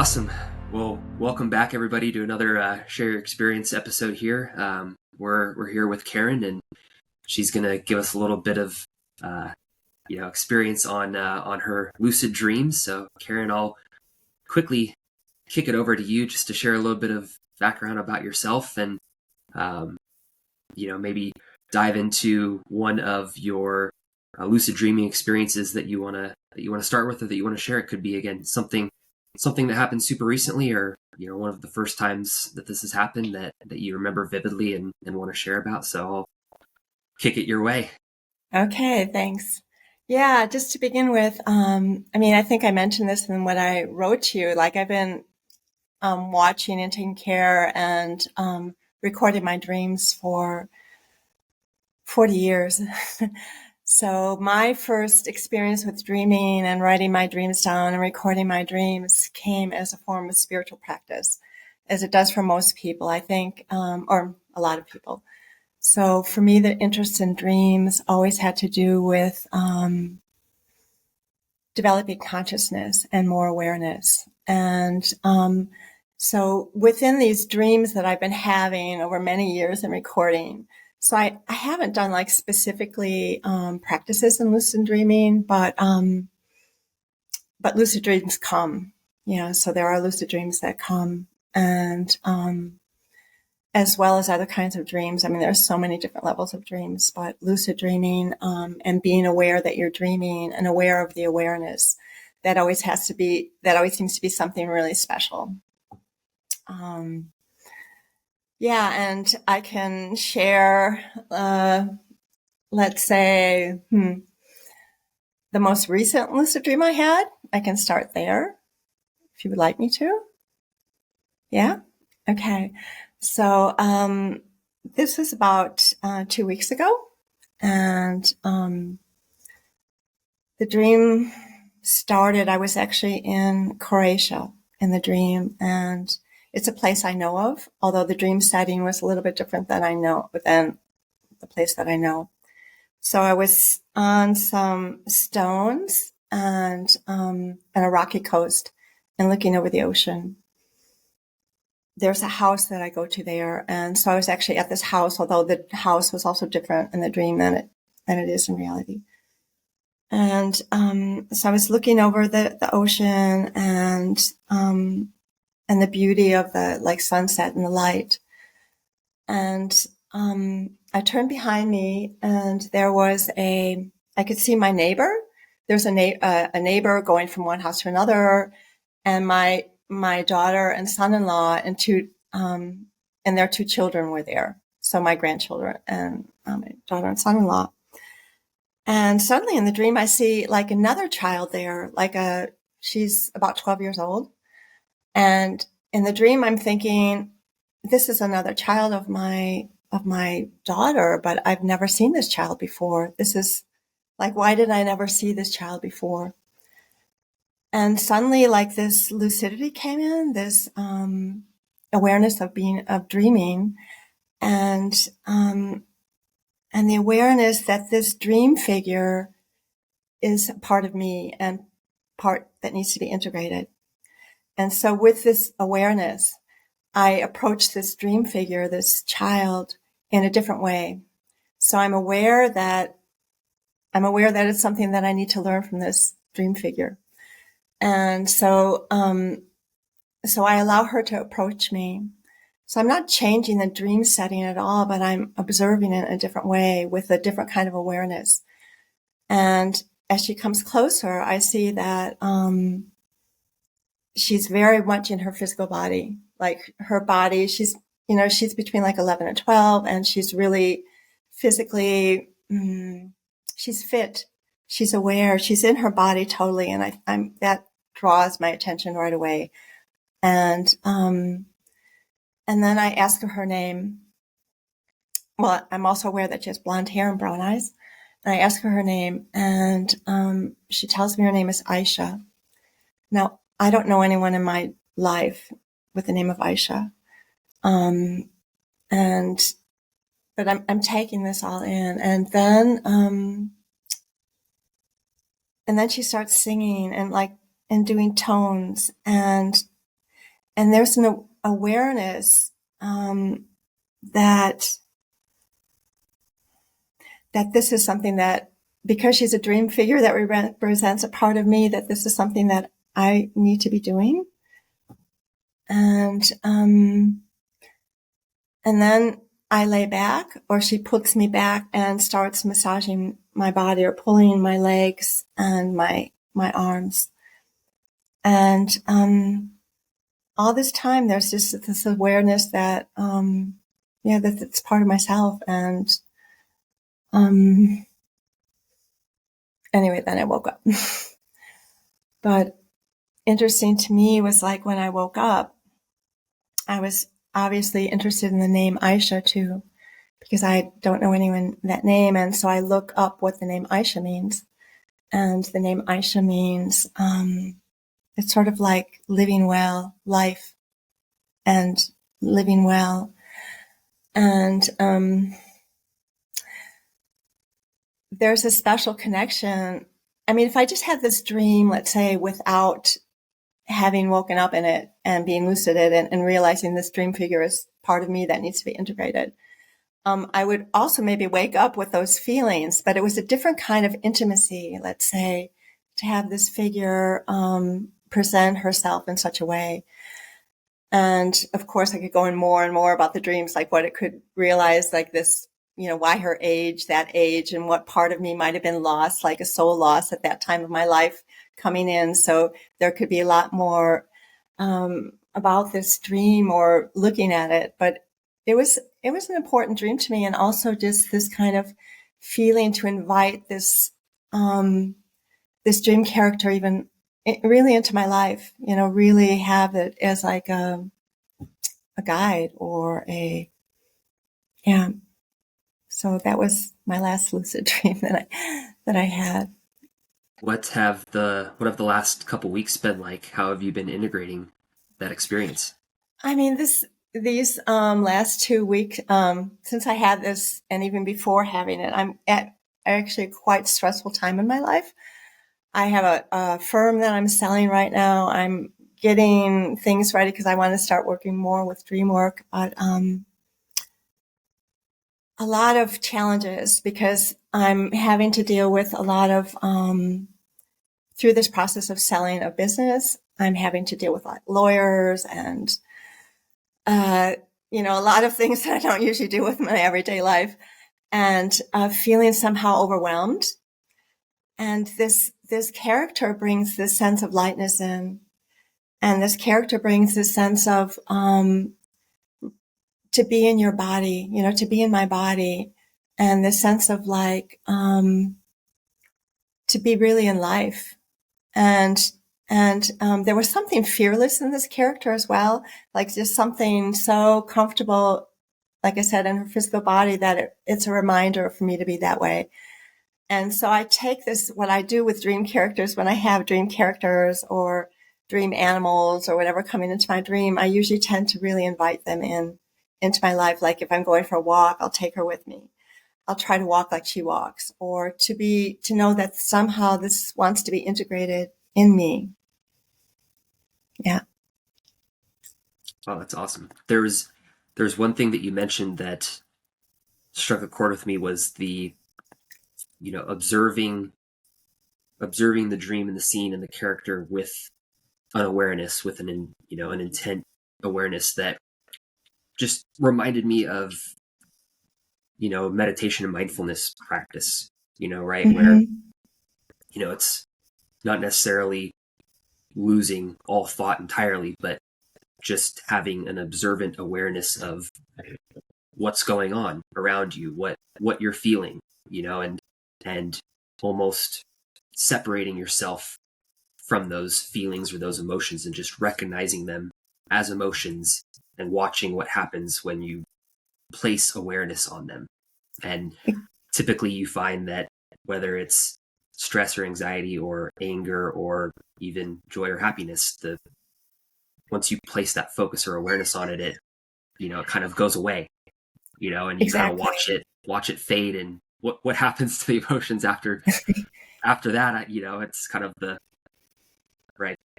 Awesome. Well, welcome back everybody to another Share Your Experience episode here. We're here with Karen, and she's gonna give us a little bit of experience on her lucid dreams. So, Karen, I'll quickly kick it over to you just to share a little bit of background about yourself, and um, maybe dive into one of your lucid dreaming experiences that you wanna start with, or that you want to share. It could be, again, something that happened super recently, or one of the first times that this has happened that you remember vividly and want to share about. So I'll kick it your way. Okay, thanks. Yeah, just to begin with, I think I mentioned this in what I wrote to you. Like, I've been watching and taking care and recording my dreams for 40 years. So my first experience with dreaming and writing my dreams down and recording my dreams came as a form of spiritual practice, as it does for most people, I think, or a lot of people. So for me, the interest in dreams always had to do with developing consciousness and more awareness. And so within these dreams that I've been having over many years in recording, so I haven't done like specifically practices in lucid dreaming, but lucid dreams come. Yeah, so there are lucid dreams that come, and as well as other kinds of dreams. I mean, there's so many different levels of dreams, but lucid dreaming and being aware that you're dreaming and aware of the awareness, that always seems to be something really special. And I can share, let's say, the most recent lucid dream I had. I can start there if you would like me to. Yeah? Okay. So this was about 2 weeks ago, and the dream started. I was actually in Croatia in the dream, and it's a place I know of, although the dream setting was a little bit different than the place that I know. So I was on some stones and a rocky coast and looking over the ocean. There's a house that I go to there. And so I was actually at this house, although the house was also different in the dream than it is in reality. And so I was looking over the ocean and the beauty of the like sunset and the light. And I turned behind me, and there was I could see my neighbor. There's a neighbor going from one house to another, and my daughter and son-in-law and their two children were there. So my grandchildren and my daughter and son-in-law. And suddenly in the dream, I see like another child there, she's about 12 years old. And in the dream, I'm thinking, this is another child of my daughter, but I've never seen this child before. This is like, why did I never see this child before? And suddenly, like, this lucidity came in, this awareness of dreaming, and the awareness that this dream figure is part of me and part that needs to be integrated. And so, with this awareness, I approach this dream figure, this child, in a different way. So I'm aware that it's something that I need to learn from this dream figure. And so I allow her to approach me. So I'm not changing the dream setting at all, but I'm observing it in a different way with a different kind of awareness. And as she comes closer, I see that she's very much in her physical body. Like her body, she's between like 11 and 12, and she's really physically, she's fit. She's aware. She's in her body totally, and that draws my attention right away. And then I ask her name. Well, I'm also aware that she has blonde hair and brown eyes. And I ask her name, and she tells me her name is Aisha. Now, I don't know anyone in my life with the name of Aisha, but I'm taking this all in, and then she starts singing and doing tones, and and there's an awareness that this is something that, because she's a dream figure that represents a part of me, that this is something that I need to be doing. And then I lay back, or she puts me back and starts massaging my body or pulling my legs and my arms. And all this time, there's just this awareness that, that it's part of myself. And anyway, then I woke up. But interesting to me was, like, when I woke up, I was obviously interested in the name Aisha too, because I don't know anyone that name. And so I look up what the name Aisha means. And the name Aisha means, it's sort of like living well, life, and living well. And there's a special connection. I mean, if I just had this dream, let's say, without having woken up in it and being lucid and realizing this dream figure is part of me that needs to be integrated, I would also maybe wake up with those feelings, but it was a different kind of intimacy, let's say, to have this figure present herself in such a way. And of course, I could go in more and more about the dreams, like what it could realize, like this, why her age, that age, and what part of me might have been lost, like a soul loss at that time of my life coming in. So there could be a lot more about this dream or looking at it. But it was an important dream to me, and also just this kind of feeling to invite this this dream character even really into my life, really have it as like a guide or yeah. So that was my last lucid dream that I had. What have the last couple weeks been like? How have you been integrating that experience? I mean, these last 2 weeks, since I had this, and even before having it, I'm at actually a quite stressful time in my life. I have a firm that I'm selling right now. I'm getting things ready because I want to start working more with dreamwork. But a lot of challenges, because I'm having to deal with a lot of, through this process of selling a business, I'm having to deal with like lawyers and, a lot of things that I don't usually do with my everyday life, and feeling somehow overwhelmed. And this character brings this sense of lightness in, and this character brings this sense of to be in your body, to be in my body, and this sense of like to be really in life. And there was something fearless in this character as well, like just something so comfortable, like I said, in her physical body, that it's a reminder for me to be that way. And so I take this, what I do with dream characters, when I have dream characters or dream animals or whatever coming into my dream, I usually tend to really invite them into my life. Like if I'm going for a walk, I'll take her with me. I'll try to walk like she walks, or to know that somehow this wants to be integrated in me. Yeah. Oh, that's awesome. There's one thing that you mentioned that struck a chord with me, was the observing the dream and the scene and the character with an awareness, with an intent awareness, that just reminded me of meditation and mindfulness practice, right? Where Mm-hmm. it's not necessarily losing all thought entirely, but just having an observant awareness of what's going on around you, what you're feeling, and almost separating yourself from those feelings or those emotions, and just recognizing them as emotions and watching what happens when you place awareness on them. And typically you find that whether it's stress or anxiety or anger or even joy or happiness, once you place that focus or awareness on it, it kind of goes away, and you kind of Exactly. watch it fade. And what happens to the emotions after that, it's kind of the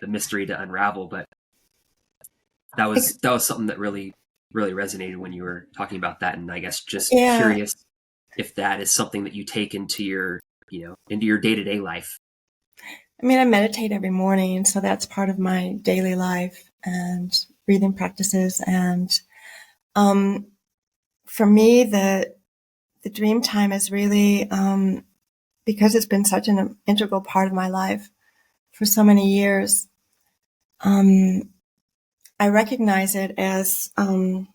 mystery to unravel. But that was something that really resonated when you were talking about that. And I guess just Yeah. curious if that is something that you take into your, into your day-to-day life. I mean, I meditate every morning, so that's part of my daily life and breathing practices. And um, for me, the dream time is really because it's been such an integral part of my life for so many years. Um, I recognize it as what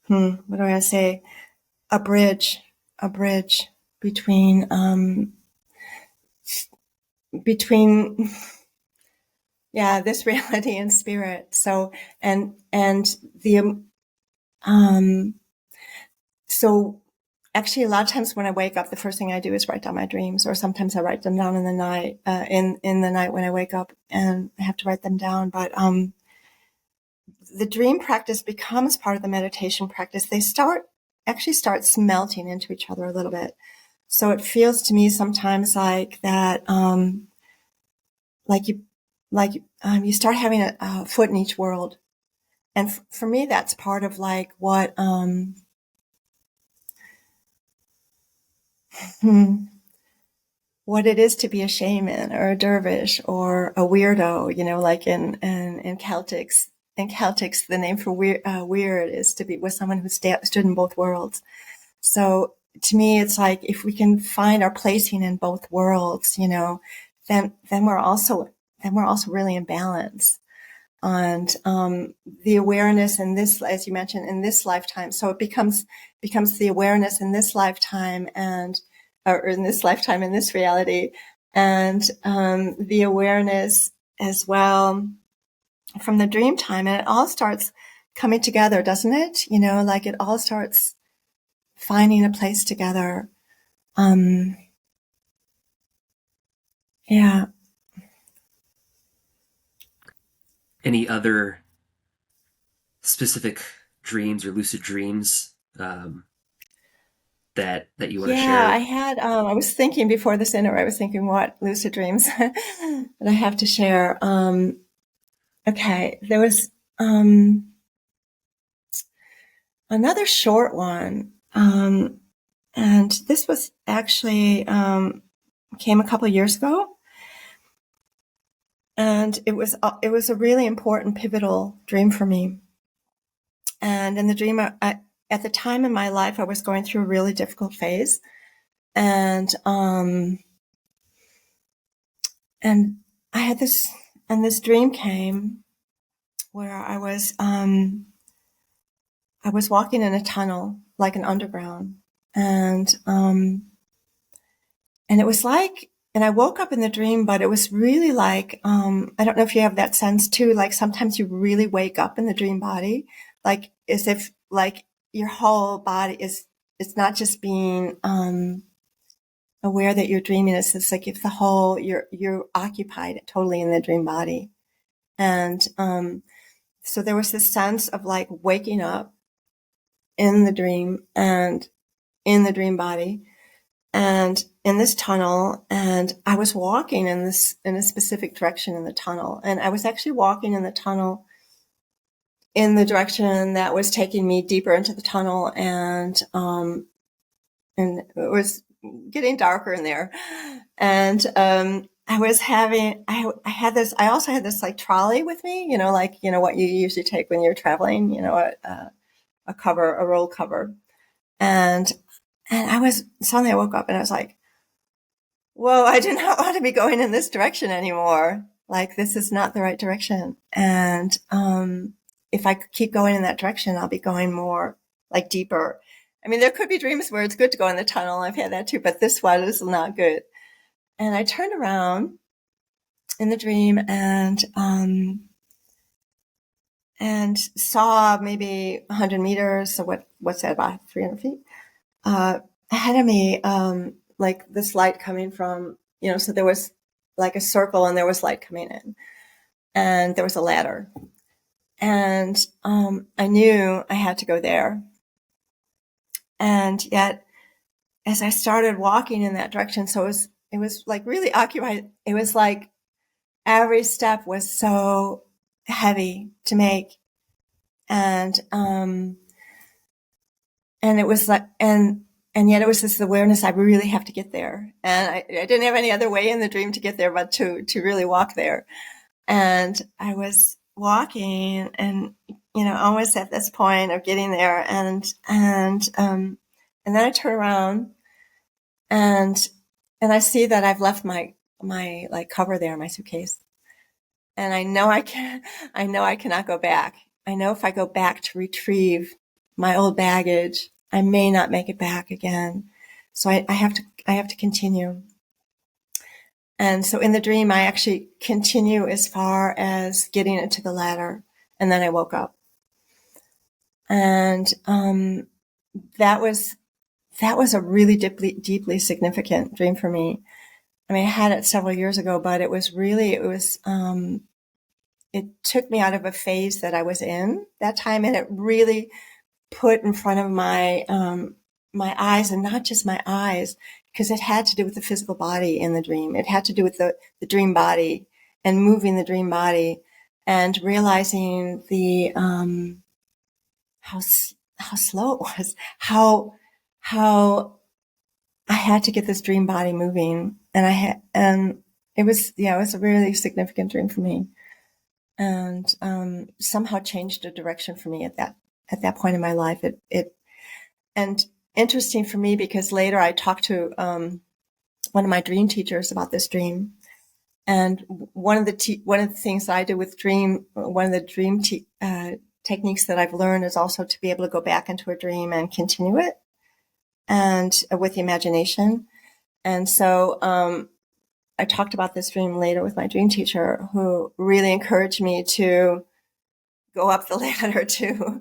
do I say? A bridge between between yeah, this reality and spirit. So and the um so actually a lot of times when I wake up, the first thing I do is write down my dreams, or sometimes I write them down in the night, in the night when I wake up and I have to write them down. But the dream practice becomes part of the meditation practice. They actually start smelting into each other a little bit. So it feels to me sometimes like that, like you, you start having a foot in each world. And for me, that's part of like what it is to be a shaman or a dervish or a weirdo, like in Celtics. In Celtics, the name for weird is to be with someone who stood in both worlds. So to me, it's like if we can find our placing in both worlds, then we're also really in balance. And the awareness in this, as you mentioned, in this lifetime. So it becomes the awareness in this lifetime or in this lifetime, in this reality, and the awareness as well from the dream time. And it all starts coming together, doesn't it? Like it all starts finding a place together. Yeah. Any other specific dreams or lucid dreams that you want to Yeah, share? I had, I was thinking before this interview, I was thinking what lucid dreams that I have to share. Okay, there was another short one, and this was actually came a couple of years ago, and it was a really important, pivotal dream for me. And in the dream, at the time in my life, I was going through a really difficult phase, and and I had this dream came where I was walking in a tunnel, like an underground, and it was like, and I woke up in the dream, but it was really like, I don't know if you have that sense too, like sometimes you really wake up in the dream body, like as if like your whole body it's not just being, aware that you're dreaming. It's just like if you're occupied totally in the dream body. And, so there was this sense of like waking up in the dream and in the dream body and in this tunnel. And I was walking in a specific direction in the tunnel. And I was actually walking in the tunnel in the direction that was taking me deeper into the tunnel. And it was getting darker in there. And, I also had this like trolley with me, what you usually take when you're traveling, a roll cover. And suddenly I woke up and I was like, whoa, I do not want to be going in this direction anymore. Like, this is not the right direction. And, if I keep going in that direction, I'll be going more like deeper. I mean, there could be dreams where it's good to go in the tunnel. I've had that too, but this one is not good. And I turned around in the dream and saw maybe 100 meters. So what's that, about 300 feet? Ahead of me, like this light coming from, so there was like a circle and there was light coming in and there was a ladder. And, I knew I had to go there. And yet, as I started walking in that direction, so it was like really occupied. It was like every step was so heavy to make. And it was like, and yet it was this awareness, I really have to get there. And I didn't have any other way in the dream to get there, but to really walk there. And I was walking and, almost at this point of getting there. And then I turn around and I see that I've left my like cover there, my suitcase. And I know I cannot go back. I know if I go back to retrieve my old baggage, I may not make it back again. So I have to continue. And so in the dream, I actually continue as far as getting it to the ladder. And then I woke up. And that was a really deeply significant dream for me. I mean, I had it several years ago, but it took me out of a phase that I was in that time. And it really put in front of my eyes, and not just my eyes, because it had to do with the physical body in the dream. It had to do with the dream body and moving the dream body and realizing the, how slow it was, how I had to get this dream body moving. And it was a really significant dream for me, and somehow changed the direction for me at that point in my life. And interesting for me because later I talked to one of my dream teachers about this dream, and one of the things that I do with one of the dream techniques that I've learned is also to be able to go back into a dream and continue it, and with the imagination. And so I talked about this dream later with my dream teacher, who really encouraged me to go up the ladder to,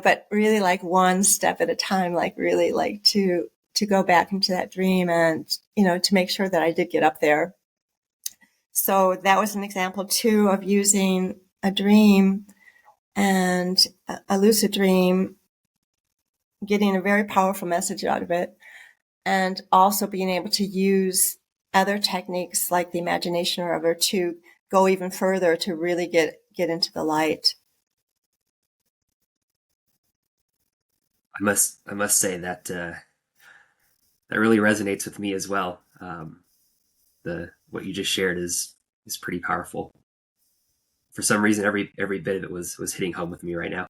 but really like one step at a time, like really like to go back into that dream and, to make sure that I did get up there. So that was an example too of using a dream and a lucid dream, getting a very powerful message out of it, and also being able to use other techniques like the imagination or other to go even further to really get into the light. I must say that that really resonates with me as well. What you just shared is pretty powerful. For some reason, every bit of it was hitting home with me right now.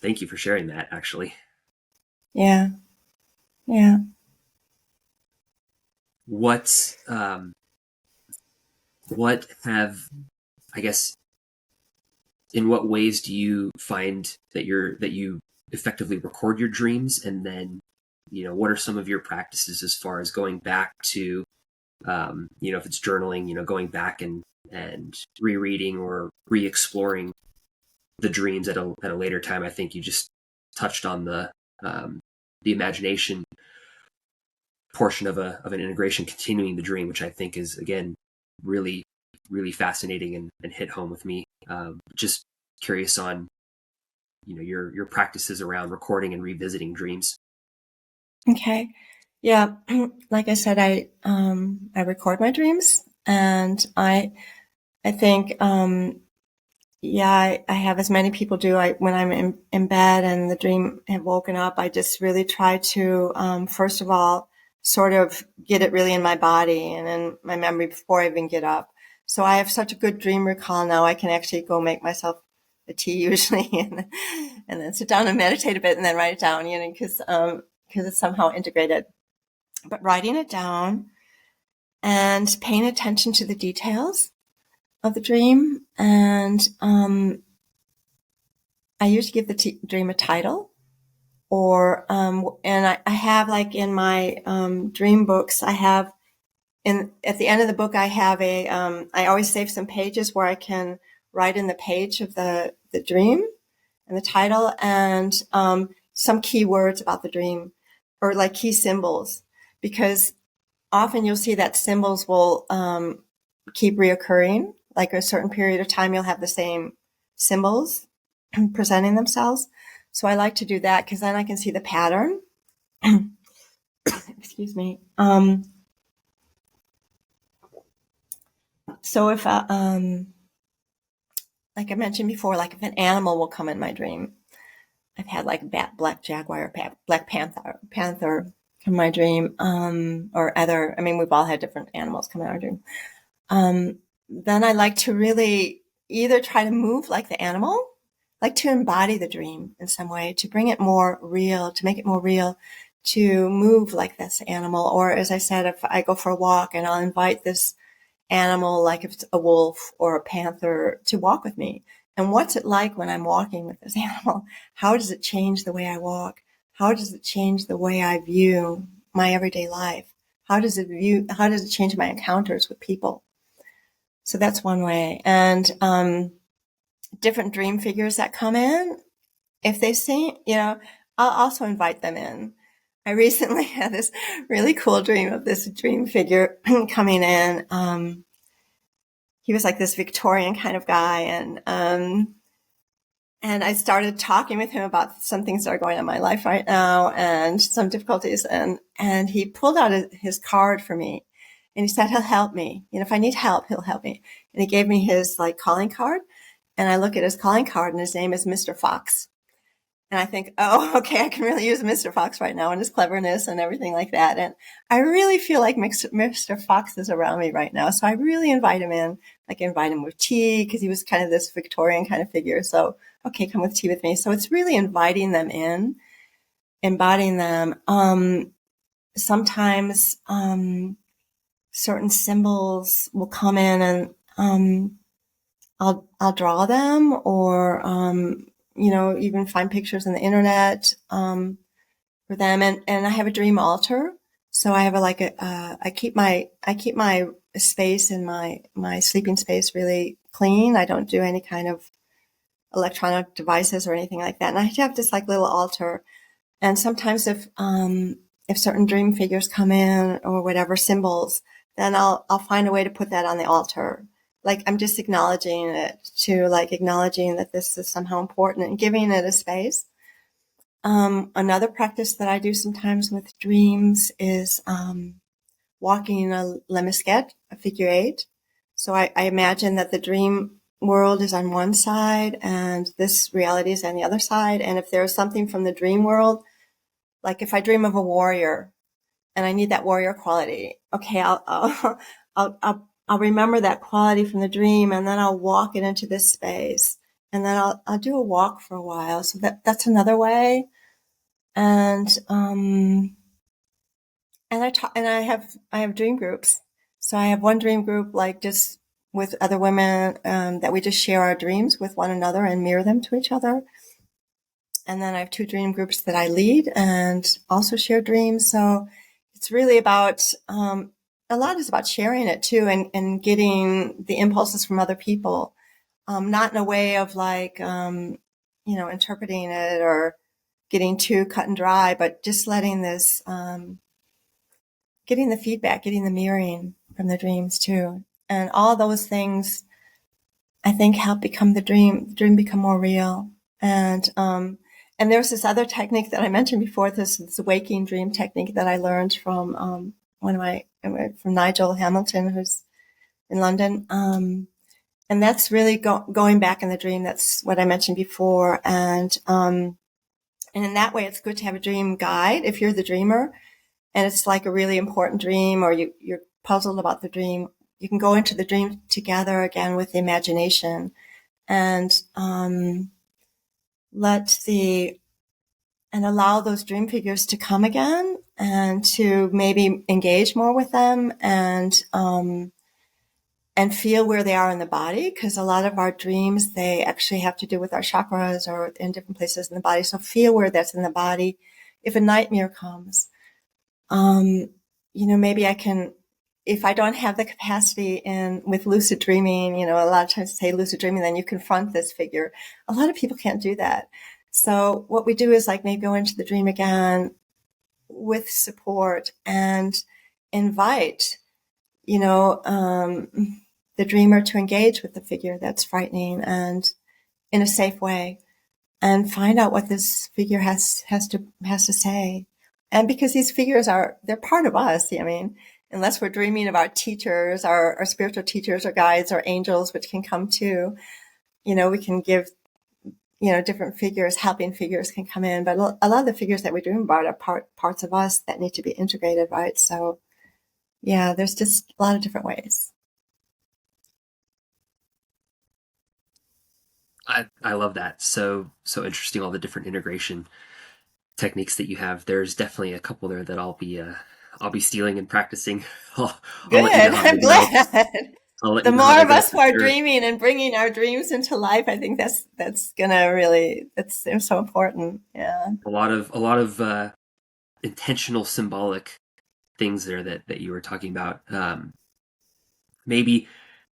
Thank you for sharing that. Actually, yeah. What have, I guess, in what ways do you find that you effectively record your dreams, and then what are some of your practices as far as going back to if it's journaling, going back and rereading or re-exploring the dreams at a later time? I think you just touched on the imagination portion of an integration, continuing the dream, which I think is, again, really, really fascinating and hit home with me. Just curious on, your practices around recording and revisiting dreams. Okay. Yeah. Like I said, I record my dreams, and I think, I have, as many people do. When I'm in bed and the dream have woken up, I just really try to, first of all, sort of get it really in my body and in my memory before I even get up. So I have such a good dream recall now. I can actually go make myself a tea usually, and then sit down and meditate a bit and then write it down, because it's somehow integrated. But writing it down and paying attention to the details of the dream, and I usually give the dream a title, or and I have, like, in my dream books, I have at the end of the book, I have I always save some pages where I can write in the page of the dream and the title, and some key words about the dream, or like key symbols, because often you'll see that symbols will keep reoccurring. Like a certain period of time, you'll have the same symbols presenting themselves. So I like to do that because then I can see the pattern. Excuse me. So if, like I mentioned before, like if an animal will come in my dream, I've had like black jaguar, black panther come in my dream, or other, I mean, we've all had different animals come in our dream. Then I like to really either try to move like the animal, like to embody the dream in some way, to bring it more real, to make it more real, to move like this animal. Or as I said, if I go for a walk and I'll invite this animal, like if it's a wolf or a panther, to walk with me. And what's it like when I'm walking with this animal? How does it change the way I walk? How does it change the way I view my everyday life? How does it change my encounters with people? So that's one way. And different dream figures that come in, if they see, I'll also invite them in. I recently had this really cool dream of this dream figure coming in. He was like this Victorian kind of guy, and I started talking with him about some things that are going on in my life right now and some difficulties. And he pulled out his card for me, and he said he'll help me. If I need help, he'll help me. And he gave me his like calling card, and I look at his calling card, and his name is Mr. Fox. And I think, oh, okay, I can really use Mr. Fox right now and his cleverness and everything like that. And I really feel like Mr. Fox is around me right now. So I really invite him in. Like invite him with tea, because he was kind of this Victorian kind of figure. So, okay, come with tea with me. So it's really inviting them in, embodying them. Sometimes certain symbols will come in, and I'll draw them, or even find pictures on the internet for them. And I have a dream altar, so I have I keep my space in my sleeping space really clean. I don't do any kind of electronic devices or anything like that. And I have this like little altar. And sometimes if certain dream figures come in or whatever symbols, then I'll find a way to put that on the altar. Like I'm just acknowledging it, acknowledging that this is somehow important and giving it a space. Another practice that I do sometimes with dreams is walking a lemniscate, a figure eight. So I imagine that the dream world is on one side and this reality is on the other side. And if there's something from the dream world, like if I dream of a warrior and I need that warrior quality, okay, I'll remember that quality from the dream, and then I'll walk it into this space, and then I'll do a walk for a while. So that's another way. And I have dream groups. So I have one dream group, like just with other women, that we just share our dreams with one another and mirror them to each other. And then I have two dream groups that I lead and also share dreams. So it's really about, a lot is about sharing it too, and getting the impulses from other people. Not in a way of interpreting it or getting too cut and dry, but just letting this, getting the feedback, getting the mirroring from the dreams too. And all those things, I think, help become the dream become more real. And there's this other technique that I mentioned before, this waking dream technique that I learned from, from Nigel Hamilton, who's in London. And that's really going back in the dream. That's what I mentioned before. And in that way, it's good to have a dream guide if you're the dreamer, and it's like a really important dream, or you're puzzled about the dream. You can go into the dream together again with the imagination, and allow those dream figures to come again, and to maybe engage more with them, and feel where they are in the body, because a lot of our dreams, they actually have to do with our chakras or in different places in the body. So feel where that's in the body. If a nightmare comes, maybe I can, if I don't have the capacity with lucid dreaming, a lot of times say lucid dreaming, then you confront this figure. A lot of people can't do that. So what we do is maybe go into the dream again with support and invite, the dreamer to engage with the figure that's frightening, and in a safe way, and find out what this figure has to say. And because these figures they're part of us. I mean, unless we're dreaming about teachers, our spiritual teachers or guides or angels, which can come too. We can give, different figures, helping figures can come in, but a lot of the figures that we dream about are parts of us that need to be integrated, right? So yeah, there's just a lot of different ways. I love that. So interesting, all the different integration techniques that you have. There's definitely a couple there that I'll be stealing and practicing. I'll let you know Good. how I'm they go. glad. I'll let The you know how more they of go us for who are sure. dreaming and bringing our dreams into life, I think that's gonna really, that's so important. Yeah. A lot of intentional symbolic things there that you were talking about. Maybe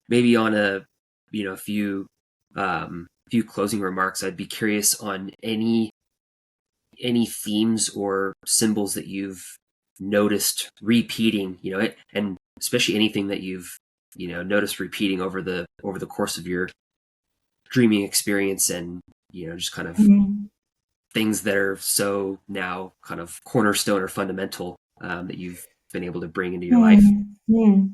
maybe on a few closing remarks, I'd be curious on any themes or symbols that you've noticed repeating, and especially anything that you've noticed repeating over the course of your dreaming experience, and just kind of Mm-hmm. things that are so now kind of cornerstone or fundamental, that you've been able to bring into your life. Hmm.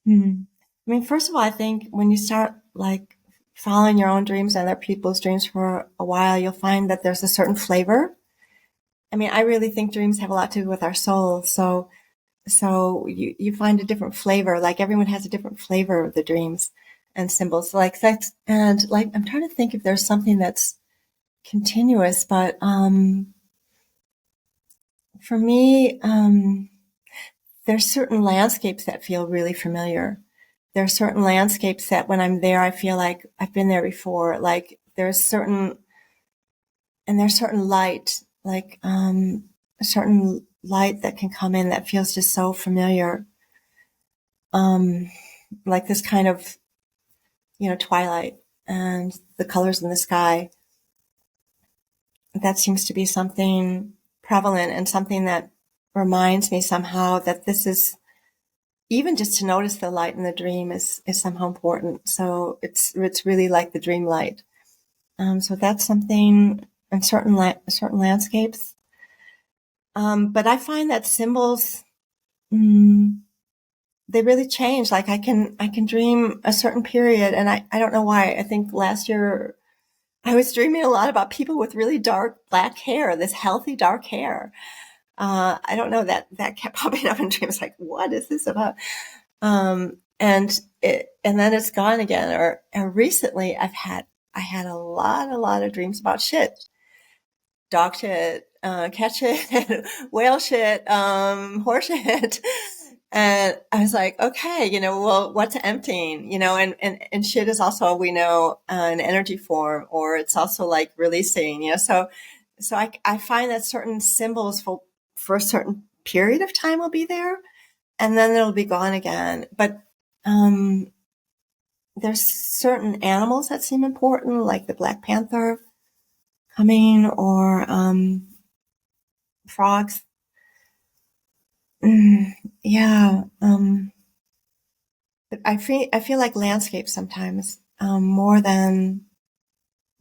Hmm. I mean, first of all, I think when you start like following your own dreams and other people's dreams for a while, you'll find that there's a certain flavor. I mean, I really think dreams have a lot to do with our soul. So you find a different flavor. Like everyone has a different flavor of the dreams and symbols. Like that, and like I'm trying to think if there's something that's continuous, but for me, there's certain landscapes that feel really familiar. There are certain landscapes that when I'm there, I feel like I've been there before. Like there's certain light, like a certain light that can come in that feels just so familiar. Um, like this kind of, twilight and the colors in the sky. That seems to be something prevalent and something that reminds me somehow that this is, even just to notice the light in the dream is somehow important. So it's really like the dream light. So that's something in certain landscapes. But I find that symbols, mm, they really change. Like I can dream a certain period, and I don't know why. I think last year I was dreaming a lot about people with really dark black hair, this healthy dark hair. I don't know, that kept popping up in dreams. Like, what is this about? And then it's gone again. Or recently I had a lot of dreams about shit, dog shit, cat shit, whale shit, horse shit. And I was like, okay, well, what's emptying, and shit is also, we know, an energy form, or it's also like releasing, so I find that certain symbols for a certain period of time will be there, and then it'll be gone again. But um, there's certain animals that seem important, like the Black Panther coming, or frogs. Yeah. But I feel like landscape sometimes, more than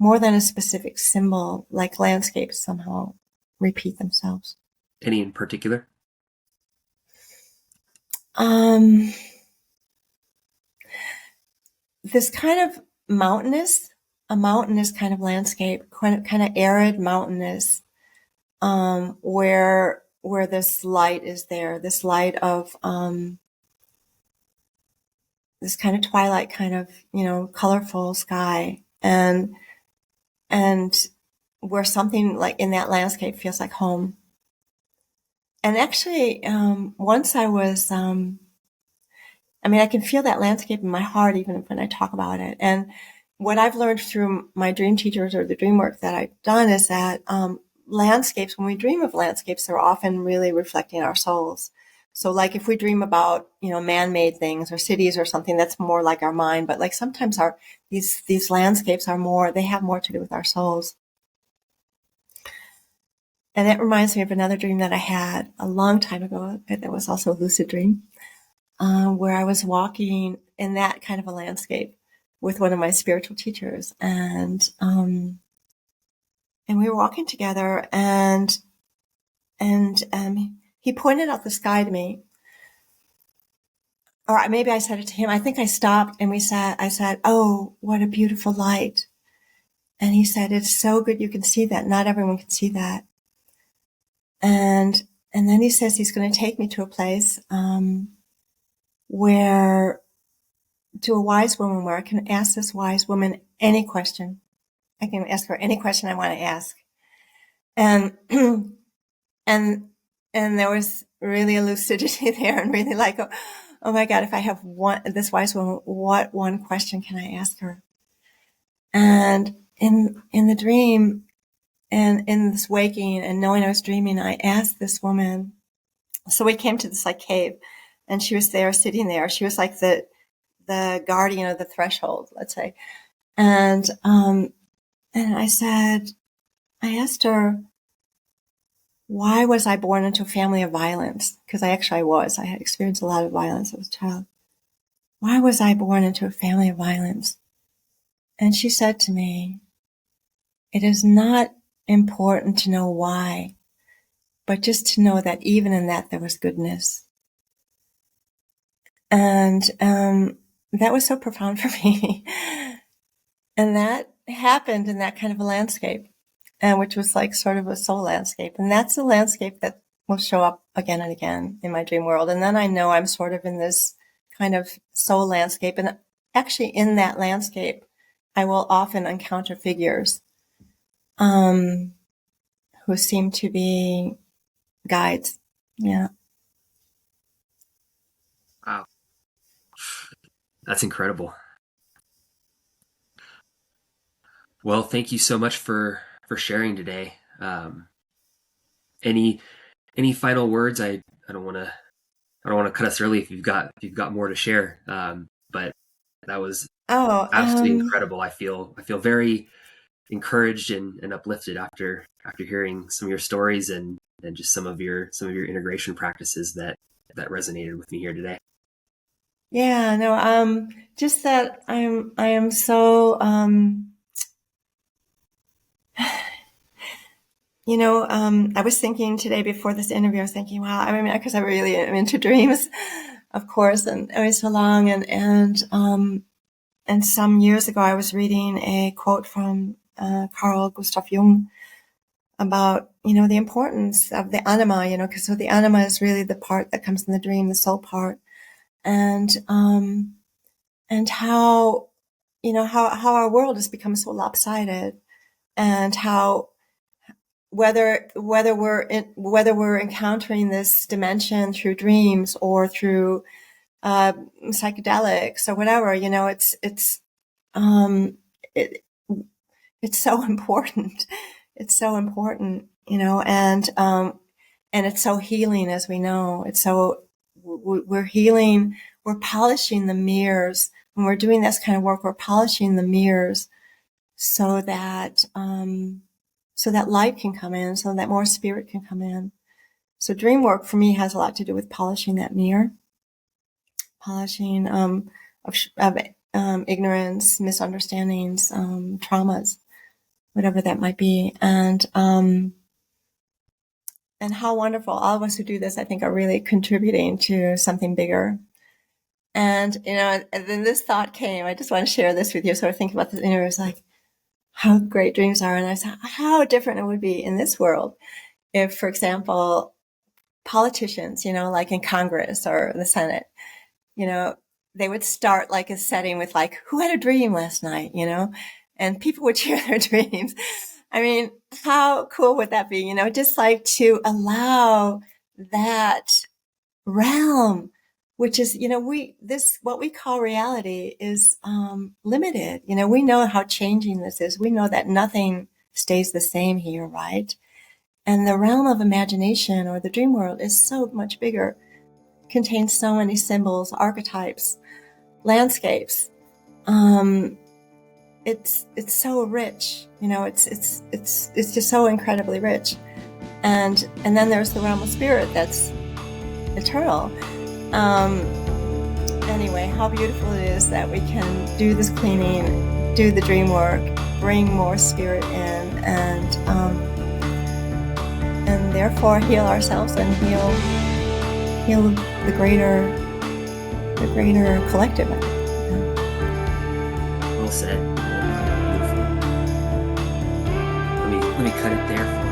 a specific symbol, like landscapes somehow repeat themselves. Any in particular? Um, this kind of a mountainous kind of landscape, kind of arid mountainous, where this light is there, this light of this kind of twilight, kind of colorful sky, and where something like in that landscape feels like home. And actually, once I was, I mean, I can feel that landscape in my heart even when I talk about it. And what I've learned through my dream teachers or the dream work that I've done is that landscapes, when we dream of landscapes, they're often really reflecting our souls. So like if we dream about, man-made things or cities or something, that's more like our mind. But like sometimes these landscapes they have more to do with our souls. And that reminds me of another dream that I had a long time ago. That was also a lucid dream, where I was walking in that kind of a landscape with one of my spiritual teachers, and we were walking together, and he pointed out the sky to me. Or maybe I said it to him. I think I stopped and I said, "Oh, what a beautiful light." And he said, "It's so good you can see that. Not everyone can see that." And then he says he's going to take me to a place to a wise woman, where I can ask this wise woman any question. I can ask her any question I want to ask. And and there was really a lucidity there, and really like, oh my God, if I have this wise woman, what one question can I ask her? And in the dream, and in this waking and knowing I was dreaming, I asked this woman. So we came to this like cave, and she was there, sitting there. She was like the guardian of the threshold, let's say. And I asked her, why was I born into a family of violence? Because I had experienced a lot of violence as a child. Why was I born into a family of violence? And she said to me, it is not important to know why, but just to know that even in that there was goodness. And that was so profound for me. And that happened in that kind of a landscape, which was like sort of a soul landscape. And that's a landscape that will show up again and again in my dream world. And then I know I'm sort of in this kind of soul landscape. And actually in that landscape, I will often encounter figures who seem to be guides. Yeah. Wow. That's incredible. Well, thank you so much for sharing today. Any final words? I don't want to cut us early if you've got more to share. But that was absolutely incredible. I feel very encouraged and uplifted after hearing some of your stories and just some of your integration practices that resonated with me here today. Yeah, no, just that I am so, I was thinking today before this interview, I was thinking, wow, I mean, because I really am into dreams, of course, and it was so long. And some years ago, I was reading a quote from Carl Gustav Jung about, the importance of the anima, because so the anima is really the part that comes in the dream, the soul part. And how, how our world has become so lopsided, and how whether we're encountering this dimension through dreams or through psychedelics or whatever, it's so important. It's so important, and it's so healing, as we know. It's so, we're healing, we're polishing the mirrors. When we're doing this kind of work, we're polishing the mirrors so that light can come in, so that more spirit can come in. So dream work for me has a lot to do with polishing that mirror, polishing of ignorance, misunderstandings, traumas, whatever that might be. And how wonderful. All of us who do this, I think, are really contributing to something bigger. And, and then this thought came. I just want to share this with you. So I think about this, it was like, how great dreams are. And I said, how different it would be in this world if, for example, politicians, like in Congress or the Senate, they would start like a setting with like, who had a dream last night, and people would share their dreams. I mean, how cool would that be? Just like to allow that realm, which is, what we call reality is limited. We know how changing this is. We know that nothing stays the same here, right? And the realm of imagination, or the dream world, is so much bigger, contains so many symbols, archetypes, landscapes. It's so rich, it's just so incredibly rich. And then there's the realm of spirit that's eternal. Anyway, how beautiful it is that we can do this cleaning, do the dream work, bring more spirit in, and therefore heal ourselves and heal the greater collective. Well said. Beautiful. Let me cut it there.